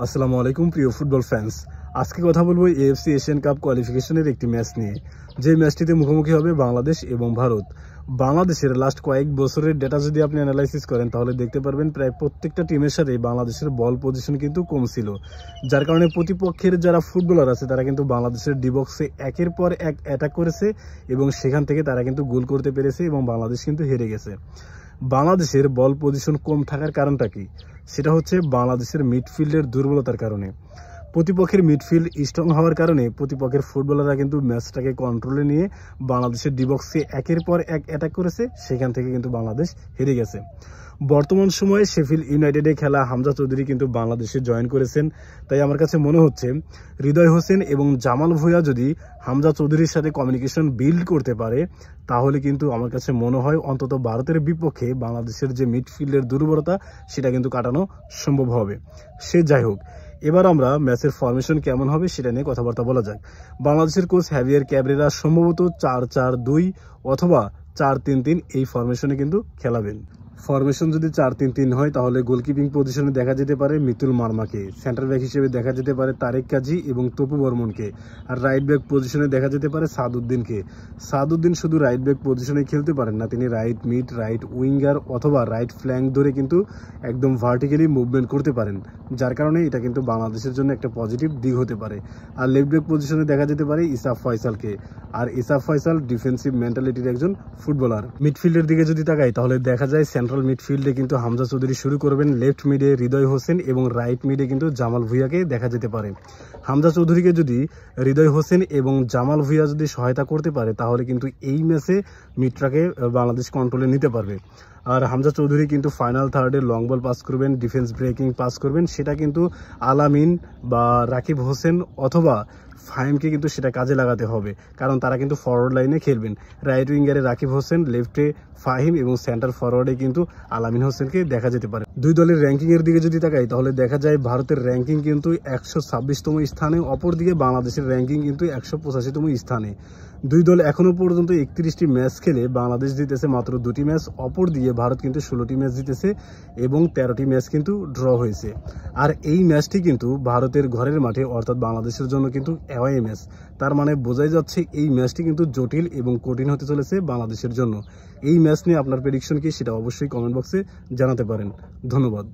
আসসালামু আলাইকুম প্রিয় ফুটবল ফ্যান্স। আজকে কথা বলবো এএফসি এশিয়ান কাপ কোয়ালিফিকেশনের একটি ম্যাচ নিয়ে, যে ম্যাচটিতে মুখোমুখি হবে বাংলাদেশ এবং ভারত। বাংলাদেশের লাস্ট কয়েক বছরের ডেটা যদি আপনি অ্যানালাইসিস করেন তাহলে দেখতে পারবেন প্রায় প্রত্যেকটা টিমের সাথে বাংলাদেশের বল পজিশন কিন্তু কম ছিল, যার কারণে প্রতিপক্ষের যারা ফুটবলার আছে তারা কিন্তু বাংলাদেশের ডিবক্সে একের পর এক অ্যাটাক করেছে এবং সেখান থেকে তারা কিন্তু গোল করতে পেরেছে এবং বাংলাদেশ কিন্তু হেরে গেছে। বাংলাদেশের বল পজিশন কম থাকার কারণটা কি? সেটা হচ্ছে বাংলাদেশের মিডফিল্ডের দুর্বলতার কারণে। প্রতিপক্ষের মিডফিল্ড স্ট্রং হওয়ার কারণে প্রতিপক্ষের ফুটবলাররা কিন্তু ম্যাচটাকে কন্ট্রোলে নিয়ে বাংলাদেশের ডিবক্সে একের পর এক অ্যাটাক করেছে, সেখান থেকে কিন্তু বাংলাদেশ হেরে গেছে। বর্তমান সময়ে শেফিল্ড ইউনাইটেডে খেলা হামজা চৌধুরী কিন্তু বাংলাদেশে জয়েন করেছেন। তাই আমার কাছে মনে হচ্ছে হৃদয় হোসেন এবং জামাল ভুঁইয়া যদি হামজা চৌধুরীর সাথে কমিউনিকেশন বিল্ড করতে পারে তাহলে কিন্তু আমার কাছে মনে হয় অন্তত ভারতের বিপক্ষে বাংলাদেশের যে মিডফিল্ডের দুর্বলতা সেটা কিন্তু কাটানো সম্ভব হবে। সে যাই হোক, এবার আমরা ম্যাচের ফরমেশন কেমন হবে সেটা নিয়ে কথাবার্তা বলা যাক। বাংলাদেশের কোচ হ্যাভিয়ার ক্যাবরেরা সম্ভবত 4-4-2 অথবা 4-3-3 এই ফরমেশনে কিন্তু খেলাবেন। ফরমেশন যদি 4-3-3 হয় তাহলে গোলকিপিং পজিশনে দেখা যেতে পারে মিতুল মার্মাকে, সেন্টার ব্যাক হিসেবে দেখা যেতে পারে তারেক কাজী এবং তপু বর্মনকে, আর রাইট ব্যাক পজিশনে দেখা যেতে পারে সাদউদ্দিনকে। সাদউদ্দিন শুধু রাইট ব্যাক পজিশনে খেলতে পারেন না, তিনি রাইট মিড, রাইট উইঙ্গার অথবা রাইট ফ্ল্যাঙ্ক ধরে কিন্তু একদম ভার্টিক্যালি মুভমেন্ট করতে পারেন, যার কারণে এটা কিন্তু বাংলাদেশের জন্য একটা পজিটিভ দিক হতে পারে। আর লেফট ব্যাক পজিশনে দেখা যেতে পারে ইসাফ ফয়সালকে, আর ইসাফ ফয়সাল ডিফেন্সিভ মেন্টালিটির একজন ফুটবলার। মিডফিল্ডের দিকে যদি তাকাই তাহলে দেখা যায় সেন্ট্রাল মিডফিল্ডে কিন্তু হামজা চৌধুরী শুরু করবেন, লেফট মিডে হৃদয় হোসেন এবং রাইট মিডে কিন্তু জামাল ভুঁইয়াকে দেখা যেতে পারে। হামজা চৌধুরীকে যদি হৃদয় হোসেন এবং জামাল ভুঁইয়া যদি সহায়তা করতে পারে তাহলে কিন্তু এই ম্যাচে মিডটাকে বাংলাদেশ কন্ট্রোলে নিতে পারবে। আর হামজা চৌধুরী কিন্তু ফাইনাল থার্ডে লং বল পাস করবেন, ডিফেন্স ব্রেকিং পাস করবেন, সেটা কিন্তু আলামিন বা রাকিব হোসেন অথবা ফাহিমকে কিন্তু সেটা কাজে লাগাতে হবে, কারণ তারা কিন্তু ফরওয়ার্ড লাইনে খেলবেন। রাইট উইঙ্গারে রাকিব হোসেন, লেফটে ফাহিম এবং সেন্টার ফরওয়ার্ডে কিন্তু আলামিন হোসেনকে দেখা যেতে পারে। দুই দলের র্যাঙ্কিংয়ের দিকে যদি তাকাই তাহলে দেখা যায় ভারতের র্যাঙ্কিং কিন্তু 126তম স্থানে, অপরদিকে বাংলাদেশের র্যাঙ্কিং কিন্তু 185তম স্থানে। দুই দল এখনো পর্যন্ত 31টি ম্যাচ খেলে বাংলাদেশ জিতেছে মাত্র 2টি ম্যাচ, অপরদিকে ভারত কিন্তু 16টি ম্যাচ জিতেছে এবং 13টি ম্যাচ কিন্তু ড্র হয়েছে। আর এই ম্যাচটি কিন্তু ভারতের ঘরের মাঠে, অর্থাৎ বাংলাদেশের জন্য কিন্তু অ্যাওয়ে ম্যাচ। তার মানে বোঝাই যাচ্ছে এই ম্যাচটি কিন্তু জটিল এবং কঠিন হতে চলেছে বাংলাদেশের জন্য। এই ম্যাচ নিয়ে আপনার প্রেডিকশন কি সেটা অবশ্যই কমেন্ট বক্সে জানাতে পারেন। ধন্যবাদ।